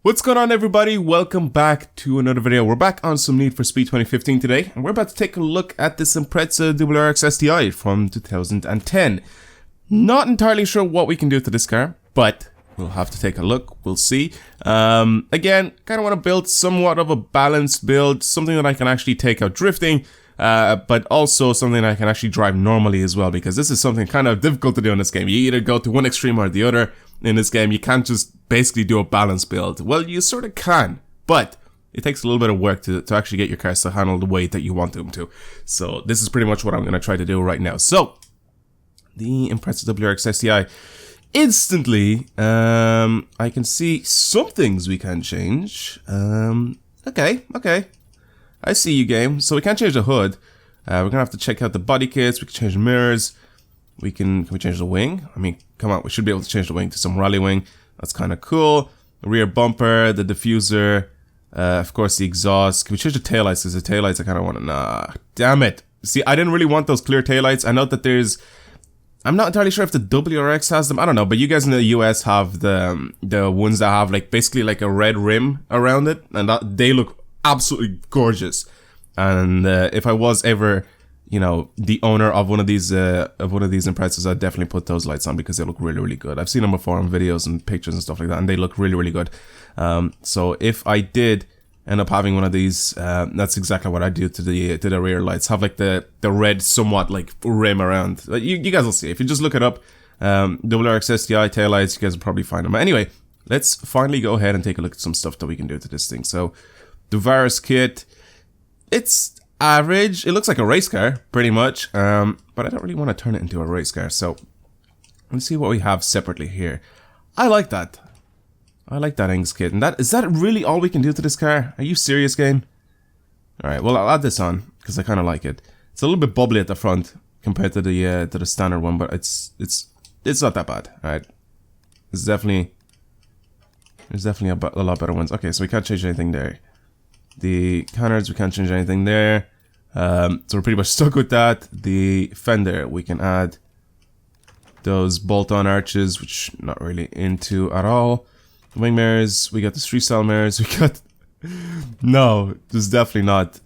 What's going on, everybody? Welcome back to another video. We're back on some Need for Speed 2015 today, and we're about to take a look at this Impreza WRX STI from 2010. Not entirely sure what we can do to this car, but we'll have to take a look. We'll see. Again, kind of want to build somewhat of a balanced build, something that I can actually take out drifting, but also something that I can actually drive normally as well, because this is something kind of difficult to do in this game. You either go to one extreme or the other. In this game, you can't just basically do a balanced build. Well, you sort of can, but it takes a little bit of work to actually get your cars to handle the weight that you want them to. So this is pretty much what I'm going to try to do right now. So, the Impreza WRX STI. Instantly, I can see some things we can change. Okay. I see you, game. So we can't change the hood. We're going to have to check out the body kits. We can change the mirrors. Can we change the wing? I mean, come on, we should be able to change the wing to some rally wing. That's kind of cool. The rear bumper, the diffuser, of course the exhaust. Can we change the taillights? Because the taillights I kind of want to... Nah, damn it. See, I didn't really want those clear taillights. I know that there's... I'm not entirely sure if the WRX has them. I don't know, but you guys in the US have the ones that have like basically like a red rim around it. And they look absolutely gorgeous. And if I was ever... you know, the owner of one of these Imprezas, I'd definitely put those lights on because they look really, really good. I've seen them before in videos and pictures and stuff like that, and they look really, really good. So if I did end up having one of these, that's exactly what I do to the rear lights. Have like the red, somewhat like rim around. You guys will see if you just look it up. WRX STI taillights, you guys will probably find them. Anyway, let's finally go ahead and take a look at some stuff that we can do to this thing. So the virus kit, it's average. It looks like a race car, pretty much, but I don't really want to turn it into a race car, so let's see what we have separately here. I like that. I like that Ings kit, and is that really all we can do to this car? Are you serious, game? Alright, well, I'll add this on, because I kind of like it. It's a little bit bubbly at the front, compared to the standard one, but it's not that bad, alright? There's definitely a lot better ones. Okay, so we can't change anything there. The counters, we can't change anything there. So we're pretty much stuck with that. The fender, we can add those bolt-on arches, which I'm not really into at all. The wing mirrors, we got the street style mirrors, we got... No, there's definitely not.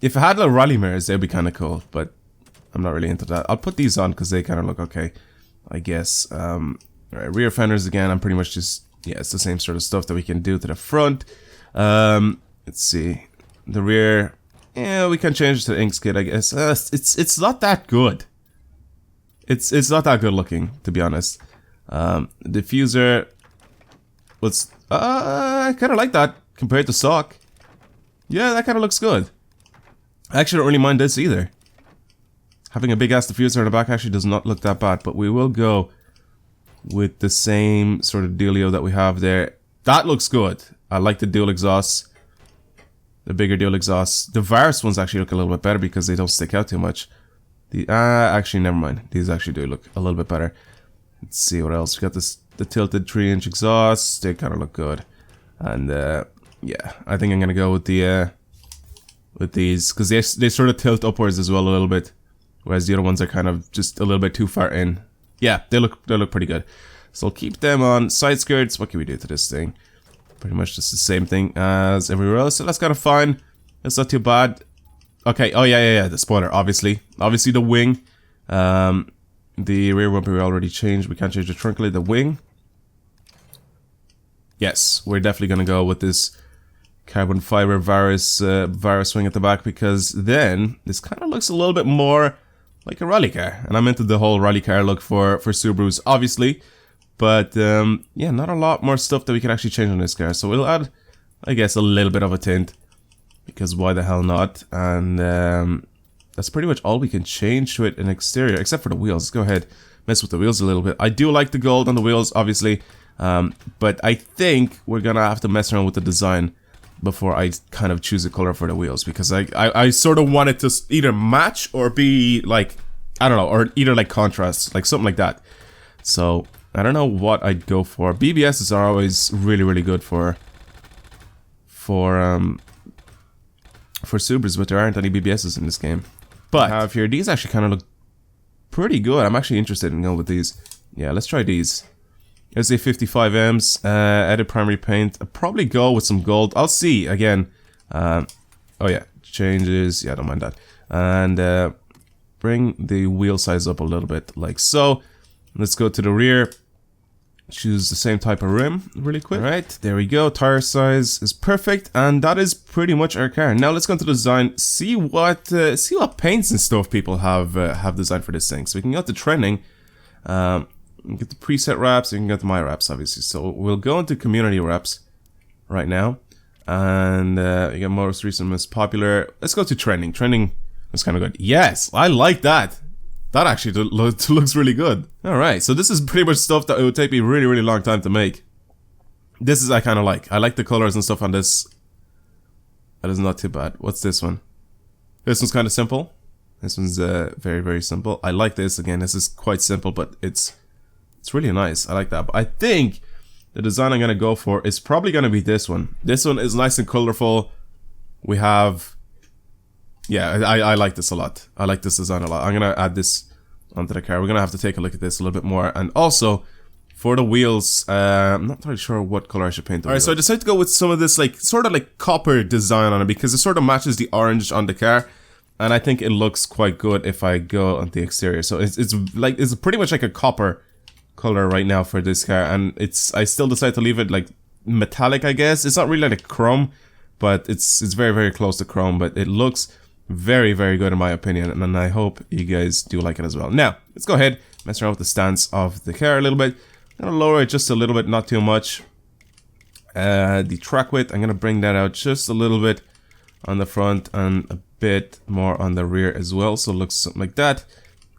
If it had the rally mirrors, they'd be kind of cool, but I'm not really into that. I'll put these on because they kind of look okay, I guess. Alright, rear fenders again, I'm pretty much just... Yeah, it's the same sort of stuff that we can do to the front. Let's see, the rear, yeah, we can change it to the Inks kit, I guess. It's not that good. It's not that good looking, to be honest. Diffuser, I kind of like that compared to stock. Yeah, that kind of looks good. I actually don't really mind this either. Having a big ass diffuser in the back actually does not look that bad, but we will go with the same sort of dealio that we have there. That looks good. I like the dual exhausts. The bigger dual exhausts. The Virus ones actually look a little bit better because they don't stick out too much. Actually, never mind. These actually do look a little bit better. Let's see what else. We got the tilted 3-inch exhausts. They kind of look good. And yeah, I think I'm gonna go with these because they sort of tilt upwards as well a little bit, whereas the other ones are kind of just a little bit too far in. Yeah, they look pretty good. So I'll keep them on. Side skirts. What can we do to this thing? Pretty much just the same thing as everywhere else, so that's kind of fine. That's not too bad. Okay, oh yeah, the spoiler, obviously. Obviously the wing. The rear bumper we already changed. We can't change the trunk lid, the wing. Yes, we're definitely gonna go with this carbon fiber virus wing at the back, because then this kind of looks a little bit more like a rally car. And I'm into the whole rally car look for Subarus, obviously. But, yeah, not a lot more stuff that we can actually change on this car. So we'll add, I guess, a little bit of a tint. Because why the hell not? And, that's pretty much all we can change to it in exterior. Except for the wheels. Let's go ahead, mess with the wheels a little bit. I do like the gold on the wheels, obviously. But I think we're gonna have to mess around with the design before I kind of choose a color for the wheels. Because I sort of want it to either match or be, like, I don't know, or either, like, contrast. Like, something like that. So... I don't know what I'd go for. BBSs are always really, really good for Subarus, but there aren't any BBSs in this game. But I have here, these actually kind of look pretty good. I'm actually interested in going with these. Yeah, let's try these. Here's a 55 M's, edit primary paint. I'll probably go with some gold. I'll see, again. Oh yeah, changes, yeah, don't mind that. And bring the wheel size up a little bit, like so. Let's go to the rear. Choose the same type of rim really quick. Alright, there we go. Tire size is perfect, and that is pretty much our car. Now let's go into the design, see what paints and stuff people have designed for this thing. So we can go to trending, get the preset wraps, you can get the my wraps obviously. So we'll go into community wraps right now, and you get most recent, most popular. Let's go to trending. Trending is kind of good. Yes, I like that. That actually looks really good. Alright, so this is pretty much stuff that it would take me really, really long time to make. This is I kind of like. I like the colors and stuff on this. That is not too bad. What's this one? This one's kind of simple. This one's very, very simple. I like this. Again, this is quite simple, but it's really nice. I like that. But I think the design I'm going to go for is probably going to be this one. This one is nice and colorful. We have... Yeah, I like this a lot. I like this design a lot. I'm going to add this onto the car. We're going to have to take a look at this a little bit more. And also, for the wheels, I'm not really sure what color I should paint the wheels. Alright, so I decided to go with some of this, like, sort of like copper design on it, because it sort of matches the orange on the car. And I think it looks quite good if I go on the exterior. So it's pretty much like a copper color right now for this car. And I still decided to leave it like metallic, I guess. It's not really like chrome, but it's very, very close to chrome. But it looks very, very good in my opinion, and I hope you guys do like it as well. Now, let's go ahead, mess around with the stance of the car a little bit. I'm gonna lower it just a little bit, not too much. The track width, I'm gonna bring that out just a little bit on the front and a bit more on the rear as well, so it looks something like that.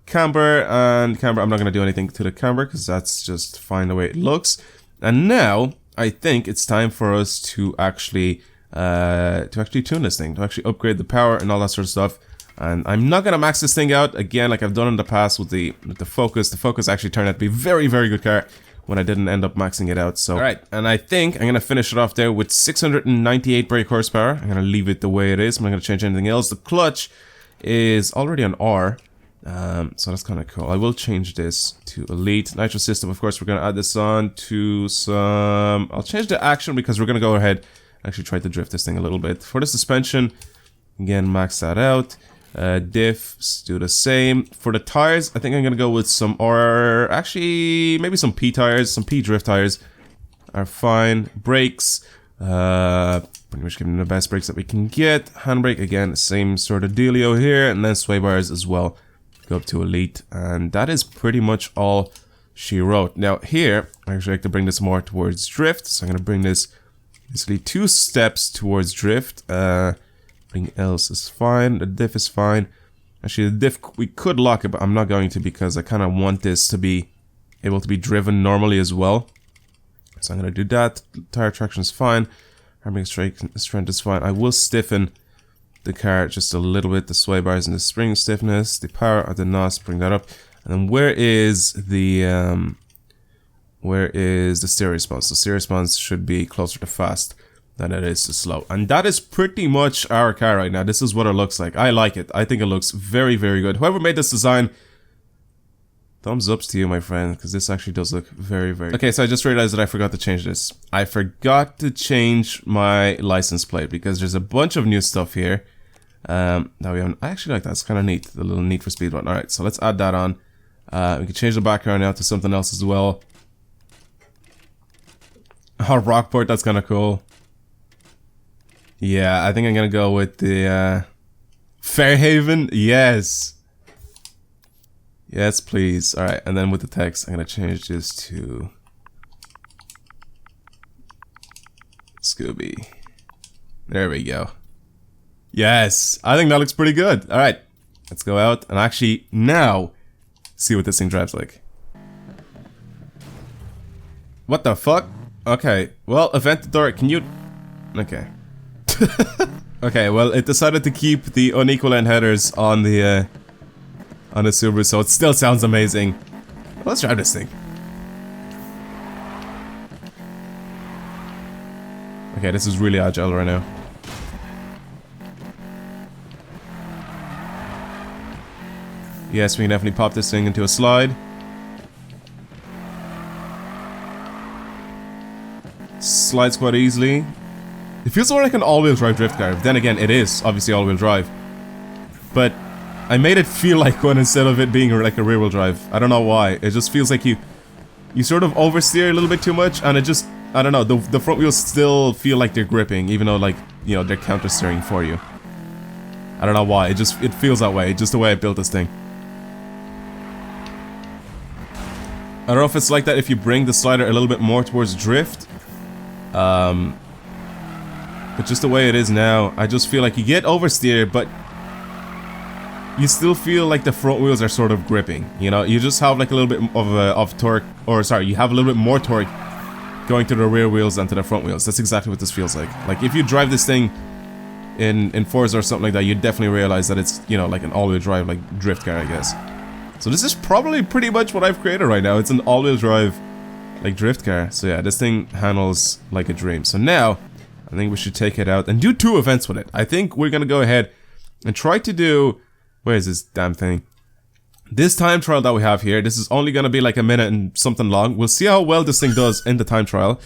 Camber, I'm not gonna do anything to the camber because that's just fine the way it looks. And now, I think it's time for us to actually tune this thing, to actually upgrade the power and all that sort of stuff. And I'm not gonna max this thing out again like I've done in the past with the Focus. The Focus actually turned out to be a very, very good car when I didn't end up maxing it out. So alright, and I think I'm gonna finish it off there with 698 brake horsepower. I'm gonna leave it the way it is. I'm not gonna change anything else. The clutch is already on R, so that's kind of cool. I will change this to Elite. Nitro system, of course, we're gonna add this on to some... I'll change the action because we're gonna go ahead actually try to drift this thing a little bit. For the suspension, again, max that out. Diffs, do the same. For the tires, I think I'm gonna go with some, or actually maybe some P tires, some P drift tires are fine. Brakes, pretty much giving them the best brakes that we can get. Handbrake, again, same sort of dealio here, and then sway bars as well. Go up to Elite, and that is pretty much all she wrote. Now here, I actually like to bring this more towards drift, so I'm gonna bring this basically 2 steps towards drift. Everything else is fine. The diff is fine. Actually, the diff, we could lock it, but I'm not going to because I kind of want this to be able to be driven normally as well. So I'm going to do that. Tire traction is fine. Handbrake strength is fine. I will stiffen the car just a little bit. The sway bars and the spring stiffness. The power of the NOS, bring that up. And then where is the steer response? The steer response should be closer to fast than it is to slow. And that is pretty much our car right now. This is what it looks like. I like it. I think it looks very, very good. Whoever made this design, thumbs ups to you, my friend, because this actually does look very, very good. Okay, so I just realized that I forgot to change this. I forgot to change my license plate because there's a bunch of new stuff here. Now we haven't... I actually like that. It's kind of neat. The little Need for Speed one. Alright, so let's add that on. We can change the background now to something else as well. Oh, Rockport, that's kind of cool. Yeah, I think I'm gonna go with the Fairhaven. Yes. Yes, please. Alright, and then with the text, I'm gonna change this to Scooby. There we go. Yes, I think that looks pretty good. Alright, let's go out and actually now see what this thing drives like. What the fuck? Okay, well, Aventador, can you... Okay. Okay, well, it decided to keep the unequal end headers on the Subaru, so it still sounds amazing. Let's drive this thing. Okay, this is really agile right now. Yes, we can definitely pop this thing into a slide. slides quite easily. It feels more like an all-wheel drive drift car. Then again, it is obviously all-wheel drive. But I made it feel like one instead of it being like a rear-wheel drive. I don't know why. It just feels like you sort of oversteer a little bit too much, and it just, I don't know, the front wheels still feel like they're gripping, even though, like, you know, they're counter-steering for you. I don't know why. It feels that way. Just the way I built this thing. I don't know if it's like that if you bring the slider a little bit more towards drift. But just the way it is now, I just feel like you get oversteer, but you still feel like the front wheels are sort of gripping. You know, you just have like a little bit of torque, or sorry, you have a little bit more torque going to the rear wheels than to the front wheels. That's exactly what this feels like. Like if you drive this thing in Forza or something like that, you definitely realize that it's, you know, like an all-wheel drive, like drift car, I guess. So this is probably pretty much what I've created right now. It's an all-wheel drive, like drift car. So yeah, this thing handles like a dream. So now, I think we should take it out and do 2 events with it. I think we're gonna go ahead and try to do, where is this damn thing? This time trial that we have here, this is only gonna be like a minute and something long. We'll see how well this thing does in the time trial.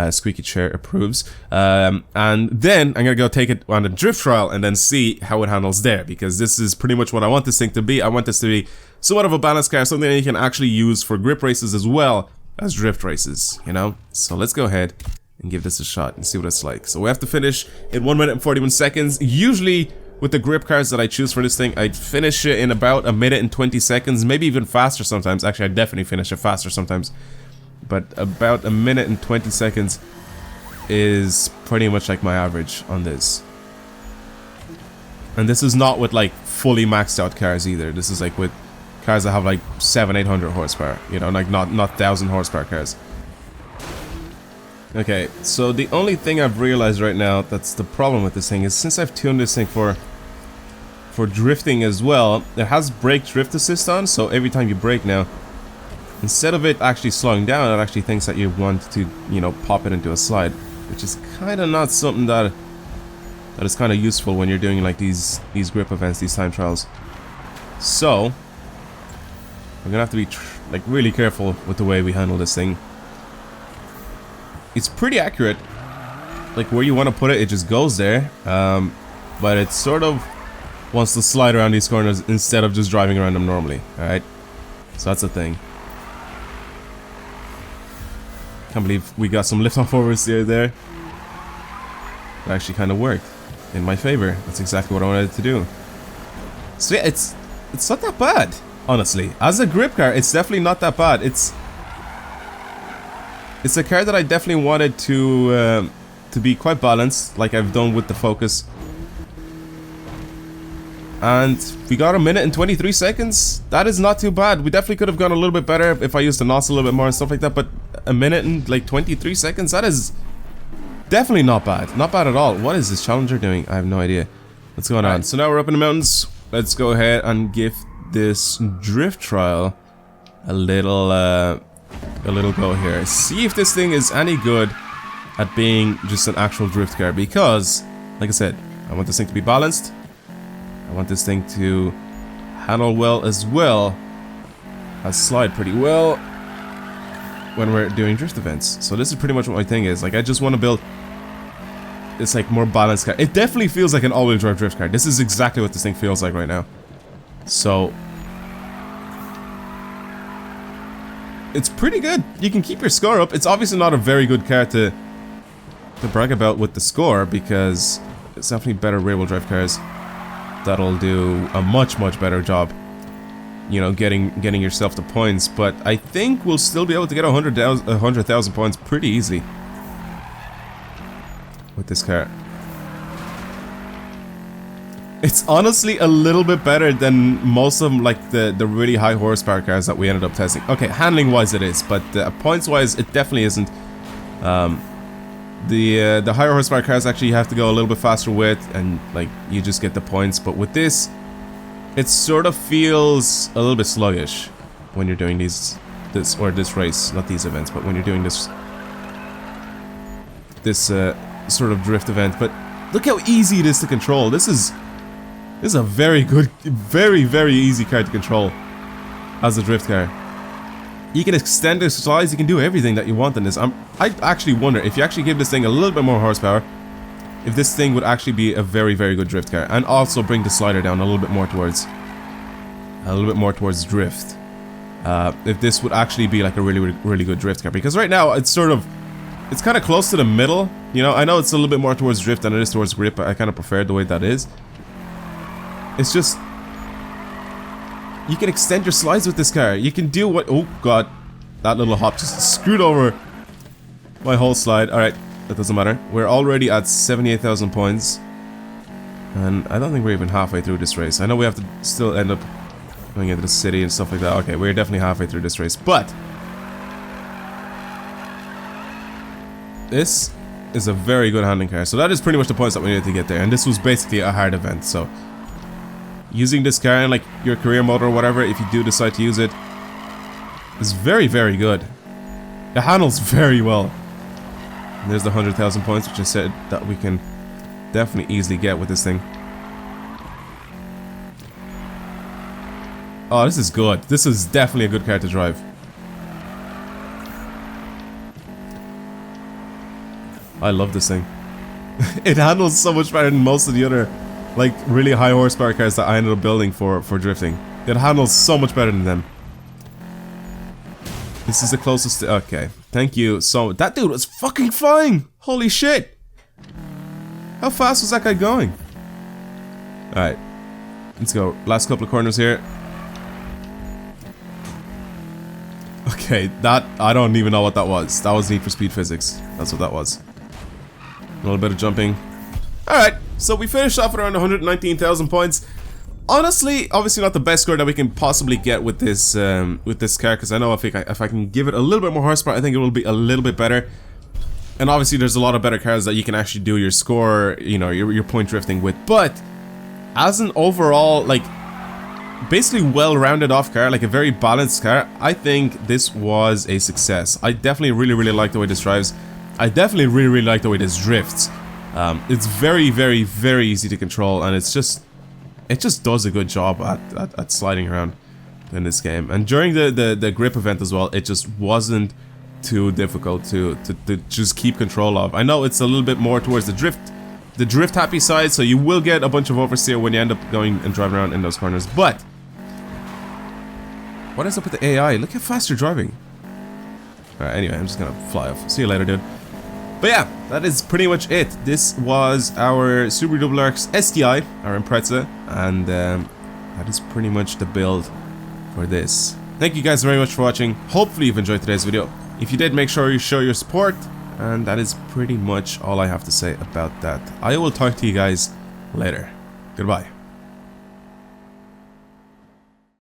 Squeaky chair approves. And then I'm gonna go take it on a drift trial and then see how it handles there, because this is pretty much what I want this thing to be. I want this to be somewhat of a balanced car, something that you can actually use for grip races as well as drift races, you know? So let's go ahead and give this a shot and see what it's like. So we have to finish in 1 minute and 41 seconds. Usually with the grip cars that I choose for this thing, I'd finish it in about 1 minute and 20 seconds, maybe even faster sometimes. Actually, I definitely finish it faster sometimes. But about 1 minute and 20 seconds is pretty much like my average on this. And this is not with like fully maxed out cars either. This is like with cars that have like 700-800 horsepower, you know, like not 1000 horsepower cars. Okay, so the only thing I've realized right now that's the problem with this thing is, since I've tuned this thing for drifting as well, it has brake drift assist on, so every time you brake now, instead of it actually slowing down, it actually thinks that you want to, you know, pop it into a slide, which is kind of not something that is kind of useful when you're doing like these grip events, these time trials. So we're gonna have to be like really careful with the way we handle this thing. It's pretty accurate, like where you want to put it, it just goes there, but it sort of wants to slide around these corners instead of just driving around them normally. Alright, so that's the thing. Can't believe we got some lift-off oversteer there. It actually kind of worked in my favor. That's exactly what I wanted it to do. So yeah, it's not that bad, honestly. As a grip car, it's definitely not that bad. It's a car that I definitely wanted to be quite balanced, like I've done with the Focus. And we got 1 minute and 23 seconds. That is not too bad. We definitely could have gone a little bit better if I used the NOS a little bit more and stuff like that, but 1 minute and like 23 seconds, that is definitely not bad. Not bad at all. What is this Challenger doing? I have no idea. What's going on? So now we're up in the mountains. Let's go ahead and give this drift trial a little go here. See if this thing is any good at being just an actual drift car, because, like I said, I want this thing to be balanced. I want this thing to handle well as well as slide pretty well when we're doing drift events. So this is pretty much what my thing is. Like, I just want to build this like more balanced car. It definitely feels like an all-wheel drive drift car. This is exactly what this thing feels like right now. So it's pretty good. You can keep your score up. It's obviously not a very good car to brag about with the score, because it's definitely better rear-wheel drive cars that'll do a much better job, you know, getting yourself the points. But I think we'll still be able to get 100,000 points pretty easily with this car. It's honestly a little bit better than most of them, like the really high horsepower cars that we ended up testing. Okay, handling wise it is, but points wise it definitely isn't. The higher horsepower cars actually you have to go a little bit faster with, and like you just get the points. But with this, it sort of feels a little bit sluggish when you're doing this race, not these events, but when you're doing this sort of drift event. But look how easy it is to control. This is a very good, very easy car to control as a drift car. You can extend the slides, you can do everything that you want in this. I actually wonder if you actually give this thing a little bit more horsepower, if this thing would actually be a very, very good drift car. And also bring the slider down a little bit more towards drift. If this would actually be like a really, really, really good drift car. Because right now, it's sort of, it's kind of close to the middle. You know, I know it's a little bit more towards drift than it is towards grip, but I kind of prefer the way that is. It's just, you can extend your slides with this car. You can do what, oh god, that little hop just screwed over my whole slide. Alright, that doesn't matter. We're already at 78,000 points. And I don't think we're even halfway through this race. I know we have to still end up going into the city and stuff like that. Okay, we're definitely halfway through this race, but this is a very good handling car. So that is pretty much the points that we needed to get there. And this was basically a hard event, so using this car in like your career mode or whatever, if you do decide to use it, is very, very good. It handles very well. And there's the 100,000 points, which I said that we can definitely easily get with this thing. Oh, this is good. This is definitely a good car to drive. I love this thing. It handles so much better than most of the other, like, really high horsepower cars that I ended up building for drifting. It handles so much better than them. This is the closest to, okay. Thank you so much. That dude was fucking flying! Holy shit! How fast was that guy going? Alright. Let's go. Last couple of corners here. Okay, that, I don't even know what that was. That was Need for Speed physics. That's what that was. A little bit of jumping. Alright, so we finished off at around 119,000 points. Honestly, obviously not the best score that we can possibly get with this car, because I know if I can give it a little bit more horsepower, I think it will be a little bit better. And obviously there's a lot of better cars that you can actually do your score, you know, your point drifting with. But as an overall, like, basically well-rounded off car, like a very balanced car, I think this was a success. I definitely really like the way this drives. I definitely really like the way this drifts. It's very, very easy to control, and it just does a good job at sliding around in this game. And during the grip event as well, it just wasn't too difficult to just keep control of. I know it's a little bit more towards the drift happy side, so you will get a bunch of oversteer when you end up going and driving around in those corners. But what is up with the AI? Look how fast you're driving. Alright, anyway, I'm just gonna fly off. See you later, dude. But yeah, that is pretty much it. This was our Subaru WRX STI, our Impreza, and that is pretty much the build for this. Thank you guys very much for watching. Hopefully you've enjoyed today's video. If you did, make sure you show your support, and that is pretty much all I have to say about that. I will talk to you guys later. Goodbye.